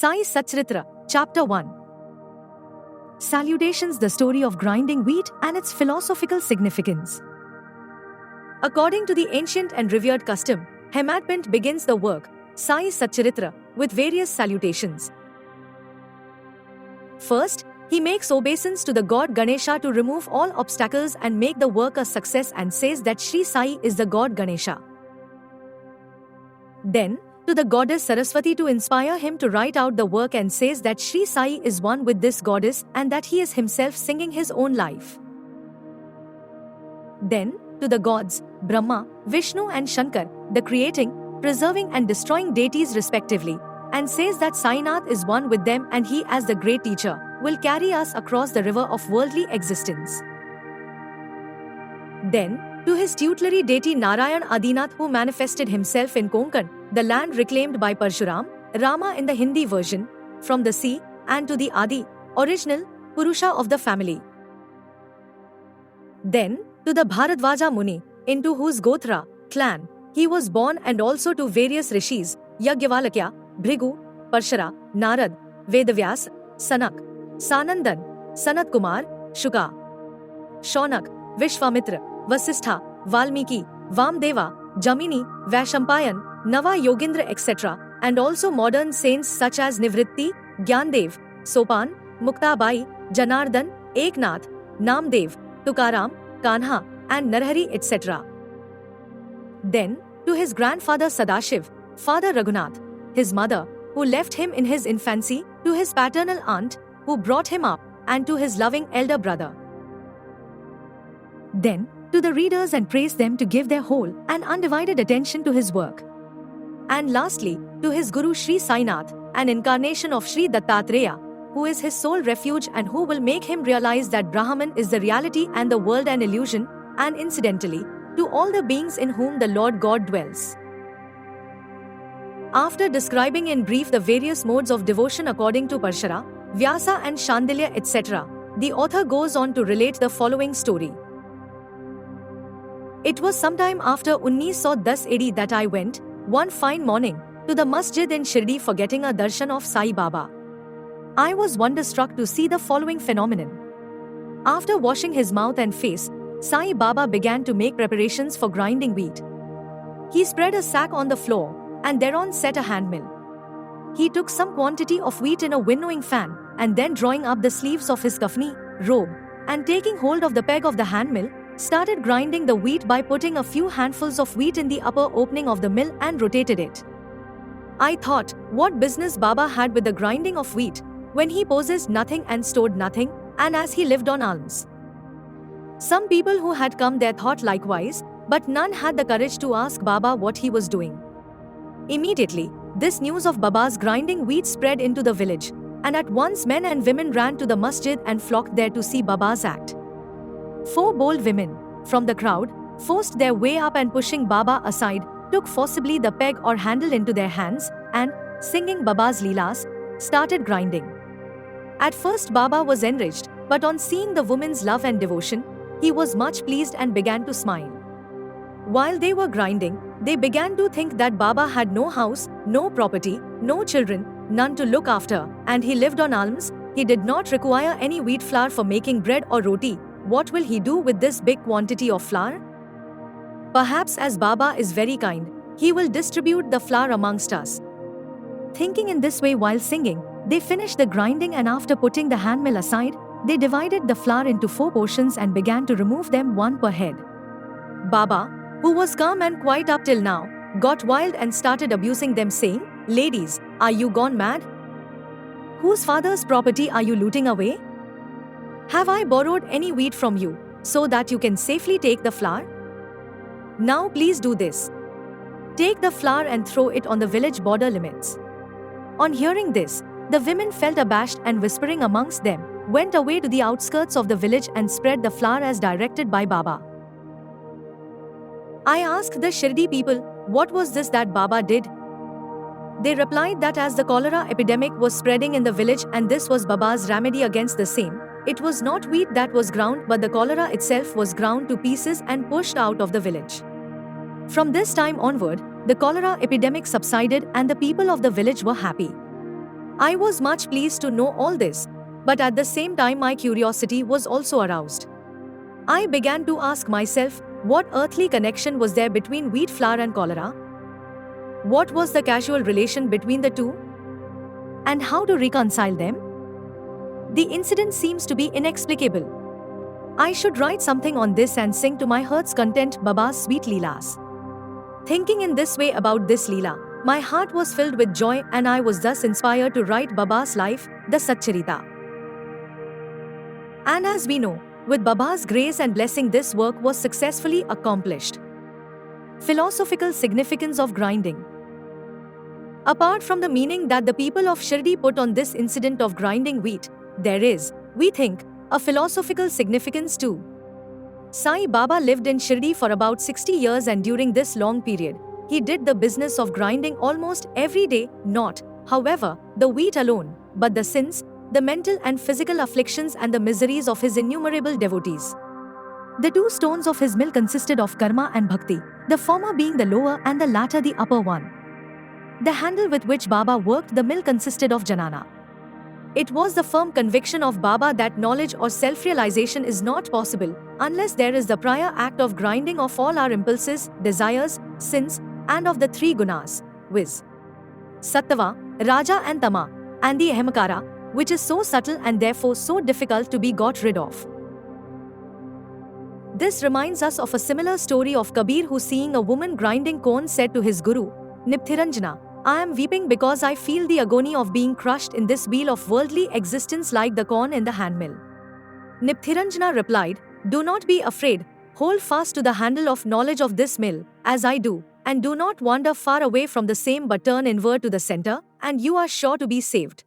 Sai Satcharitra, Chapter 1. Salutations, the story of grinding wheat and its philosophical significance. According to the ancient and revered custom, Hemadpant begins the work, Sai Satcharitra, with various salutations. First, he makes obeisance to the god Ganesha to remove all obstacles and make the work a success and says that Sri Sai is the god Ganesha. Then, to the goddess Saraswati to inspire him to write out the work and says that Sri Sai is one with this goddess and that he is himself singing his own life. Then, to the gods, Brahma, Vishnu and Shankar, the creating, preserving and destroying deities respectively, and says that Sainath is one with them and he as the great teacher, will carry us across the river of worldly existence. Then, to his tutelary deity Narayan Adinath who manifested himself in Konkan, the land reclaimed by Parshuram, Rama in the Hindi version, from the sea, and to the Adi, original, Purusha of the family. Then, to the Bharadvaja Muni, into whose Gotra, clan, he was born, and also to various rishis, Yagyavalakya, Bhrigu, Parshara, Narad, Vedavyas, Sanak, Sanandan, Sanat Kumar, Shuka, Shaunak, Vishwamitra, Vasistha, Valmiki, Vamdeva, Jamini, Vaishampayan, Nava Yogindra etc., and also modern saints such as Nivritti, Gyandev, Sopan, Muktabai, Janardhan, Eknath, Namdev, Tukaram, Kanha, and Narhari etc. Then, to his grandfather Sadashiv, Father Raghunath, his mother, who left him in his infancy, to his paternal aunt, who brought him up, and to his loving elder brother. Then, to the readers and praise them to give their whole and undivided attention to his work. And lastly, to his Guru Sri Sainath, an incarnation of Sri Dattatreya, who is his sole refuge and who will make him realize that Brahman is the reality and the world an illusion, and incidentally, to all the beings in whom the Lord God dwells. After describing in brief the various modes of devotion according to Parshara, Vyasa and Shandilya etc., the author goes on to relate the following story. It was sometime after 1910 AD that I went, one fine morning, to the masjid in Shirdi for getting a darshan of Sai Baba. I was wonderstruck to see the following phenomenon. After washing his mouth and face, Sai Baba began to make preparations for grinding wheat. He spread a sack on the floor, and thereon set a handmill. He took some quantity of wheat in a winnowing fan, and then drawing up the sleeves of his kafni, robe, and taking hold of the peg of the handmill, started grinding the wheat by putting a few handfuls of wheat in the upper opening of the mill and rotated it. I thought, what business Baba had with the grinding of wheat, when he possessed nothing and stored nothing, and as he lived on alms. Some people who had come there thought likewise, but none had the courage to ask Baba what he was doing. Immediately, this news of Baba's grinding wheat spread into the village, and at once men and women ran to the masjid and flocked there to see Baba's act. 4 bold women, from the crowd, forced their way up and pushing Baba aside, took forcibly the peg or handle into their hands, and, singing Baba's Leelas, started grinding. At first Baba was enraged, but on seeing the women's love and devotion, he was much pleased and began to smile. While they were grinding, they began to think that Baba had no house, no property, no children, none to look after, and he lived on alms. He did not require any wheat flour for making bread or roti. What will he do with this big quantity of flour? Perhaps as Baba is very kind, he will distribute the flour amongst us. Thinking in this way while singing, they finished the grinding, and after putting the handmill aside, they divided the flour into 4 portions and began to remove them one per head. Baba, who was calm and quiet up till now, got wild and started abusing them, saying, "Ladies, are you gone mad? Whose father's property are you looting away? Have I borrowed any wheat from you, so that you can safely take the flour? Now please do this. Take the flour and throw it on the village border limits." On hearing this, the women felt abashed and whispering amongst them, went away to the outskirts of the village and spread the flour as directed by Baba. I asked the Shirdi people, what was this that Baba did? They replied that as the cholera epidemic was spreading in the village and this was Baba's remedy against the same, it was not wheat that was ground but the cholera itself was ground to pieces and pushed out of the village. From this time onward, the cholera epidemic subsided and the people of the village were happy. I was much pleased to know all this, but at the same time my curiosity was also aroused. I began to ask myself, what earthly connection was there between wheat flour and cholera? What was the causal relation between the two? And how to reconcile them? The incident seems to be inexplicable. I should write something on this and sing to my heart's content Baba's sweet Leelas. Thinking in this way about this Leela, my heart was filled with joy and I was thus inspired to write Baba's life, the Satcharita. And as we know, with Baba's grace and blessing this work was successfully accomplished. Philosophical significance of grinding. Apart from the meaning that the people of Shirdi put on this incident of grinding wheat, there is, we think, a philosophical significance too. Sai Baba lived in Shirdi for about 60 years and during this long period, he did the business of grinding almost every day, not, however, the wheat alone, but the sins, the mental and physical afflictions and the miseries of his innumerable devotees. The two stones of his mill consisted of karma and bhakti, the former being the lower and the latter the upper one. The handle with which Baba worked the mill consisted of janana. It was the firm conviction of Baba that knowledge or self-realization is not possible unless there is the prior act of grinding of all our impulses, desires, sins, and of the three gunas, viz. Sattva, Raja and Tama, and the Ahamakara, which is so subtle and therefore so difficult to be got rid of. This reminds us of a similar story of Kabir who, seeing a woman grinding corn, said to his guru, Nipthiranjana, I am weeping because I feel the agony of being crushed in this wheel of worldly existence like the corn in the handmill. Nipthiranjana replied, Do not be afraid, hold fast to the handle of knowledge of this mill, as I do, and do not wander far away from the same but turn inward to the center, and you are sure to be saved.